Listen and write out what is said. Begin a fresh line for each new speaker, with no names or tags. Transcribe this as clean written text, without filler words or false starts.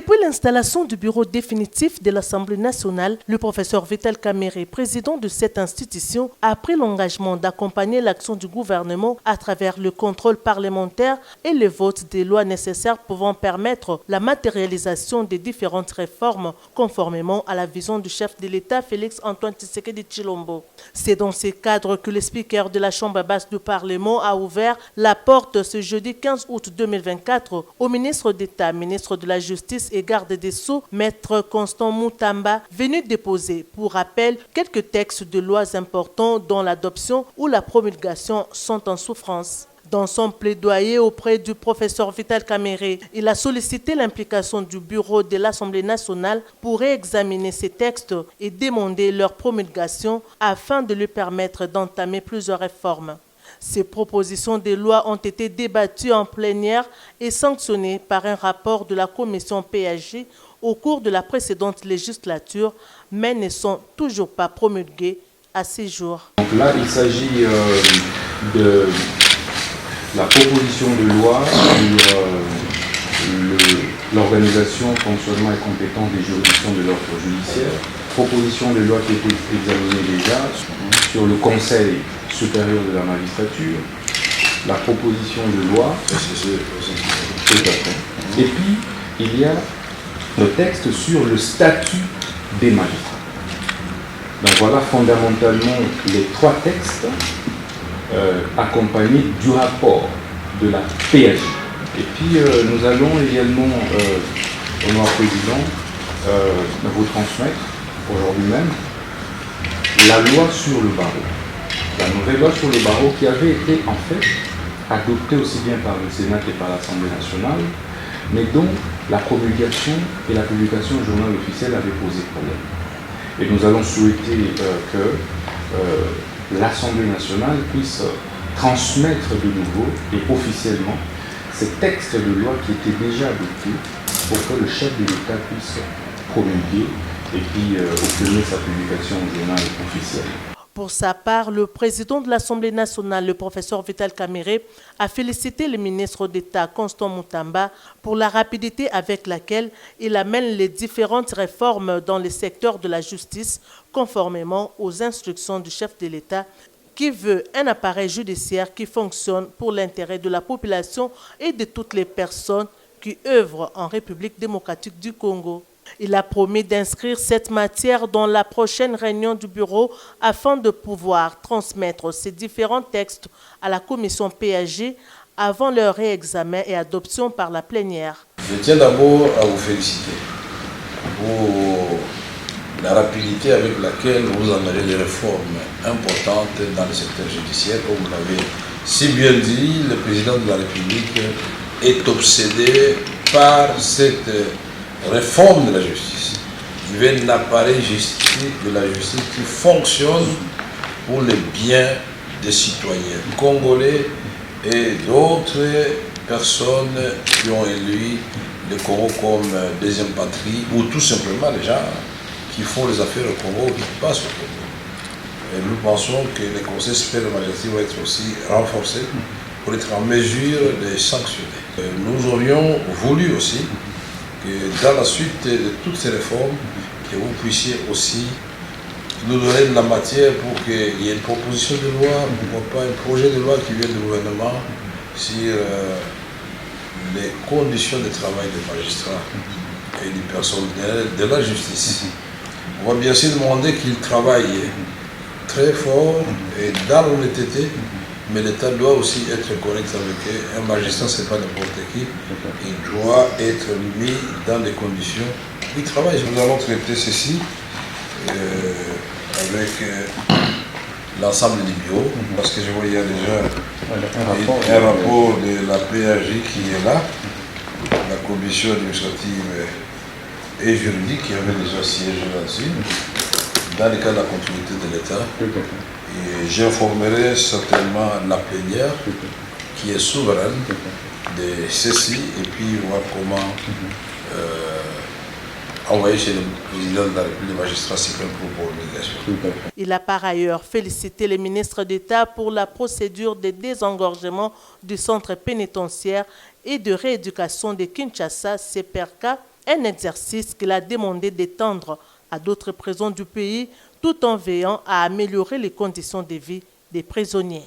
Depuis l'installation du bureau définitif de l'Assemblée nationale, le professeur Vital Kamerhe, président de cette institution, a pris l'engagement d'accompagner l'action du gouvernement à travers le contrôle parlementaire et le vote des lois nécessaires pouvant permettre la matérialisation des différentes réformes conformément à la vision du chef de l'État Félix Antoine Tshisekedi Tshilombo. C'est dans ces cadres que le speaker de la Chambre basse du Parlement a ouvert la porte ce jeudi 15 août 2024 au ministre d'État, ministre de la Justice et garde des Sceaux, Maître Constant Moutamba, venu déposer pour rappel quelques textes de lois importants dont l'adoption ou la promulgation sont en souffrance. Dans son plaidoyer auprès du professeur Vital Kamerhe, il a sollicité l'implication du bureau de l'Assemblée nationale pour réexaminer ces textes et demander leur promulgation afin de lui permettre d'entamer plusieurs réformes. Ces propositions de loi ont été débattues en plénière et sanctionnées par un rapport de la commission PAG au cours de la précédente législature, mais ne sont toujours pas promulguées à ces jours.
Donc là, il s'agit de la proposition de loi sur l'organisation, fonctionnement et compétence des juridictions de l'ordre judiciaire. Proposition de loi qui a été examinée déjà sur le Conseil supérieur de la magistrature. La proposition de loi. Tout à fait. Et puis, il y a le texte sur le statut des magistrats. Donc voilà fondamentalement les trois textes accompagnés du rapport de la PAG. Et puis nous allons également, honorable président, vous transmettre aujourd'hui même la loi sur le barreau. La nouvelle loi sur le barreau qui avait été en fait adoptée aussi bien par le Sénat que par l'Assemblée nationale, mais dont la promulgation et la publication au journal officiel avaient posé problème. Et nous allons souhaiter que l'Assemblée nationale puisse transmettre de nouveau et officiellement ces textes de loi qui étaient déjà adoptés pour que le chef de l'État puisse promulguer et puis obtenir sa publication au journal officiel.
Pour sa part, le président de l'Assemblée nationale, le professeur Vital Kamerhe, a félicité le ministre d'État Constant Moutamba pour la rapidité avec laquelle il amène les différentes réformes dans le secteur de la justice, conformément aux instructions du chef de l'État, qui veut un appareil judiciaire qui fonctionne pour l'intérêt de la population et de toutes les personnes qui œuvrent en République démocratique du Congo. Il a promis d'inscrire cette matière dans la prochaine réunion du bureau afin de pouvoir transmettre ces différents textes à la commission PAG avant leur réexamen et adoption par la plénière.
Je tiens d'abord à vous féliciter pour la rapidité avec laquelle vous amenez des réformes importantes dans le secteur judiciaire. Comme vous l'avez si bien dit, le président de la République est obsédé par cette réforme de la justice. Il veut un appareil de la justice qui fonctionne pour le bien des citoyens congolais et d'autres personnes qui ont élu le Congo comme deuxième patrie, ou tout simplement les gens qui font les affaires au Congo, qui passent au Congo. Et nous pensons que les conseils supérieurs de magistrature vont être aussi renforcés pour être en mesure de sanctionner. Nous aurions voulu aussi que dans la suite de toutes ces réformes, que vous puissiez aussi nous donner de la matière pour qu'il y ait une proposition de loi, pourquoi pas un projet de loi qui vient du gouvernement sur les conditions de travail des magistrats et du personnel de la justice. On va bien sûr demander qu'ils travaillent très fort et dans l'honnêteté, mais l'État doit aussi être correct avec eux. Un magistrat, ce n'est pas n'importe qui. Il doit être mis dans des conditions où il travaille. Nous allons traiter ceci avec l'ensemble des bureaux, parce que je vois qu'il y a déjà un rapport de la PAG qui est là, la commission administrative et juridique qui avait déjà siégé là-dessus, dans le cas de la continuité de l'État. Et j'informerai certainement la plénière qui est souveraine de ceci et puis voir comment envoyer chez le président de la République des magistrats suprêmes pour promulgation.
Il a par ailleurs félicité le ministre d'État pour la procédure de désengorgement du centre pénitentiaire et de rééducation de Kinshasa, CPRK, un exercice qu'il a demandé d'étendre à d'autres prisons du pays tout en veillant à améliorer les conditions de vie des prisonniers.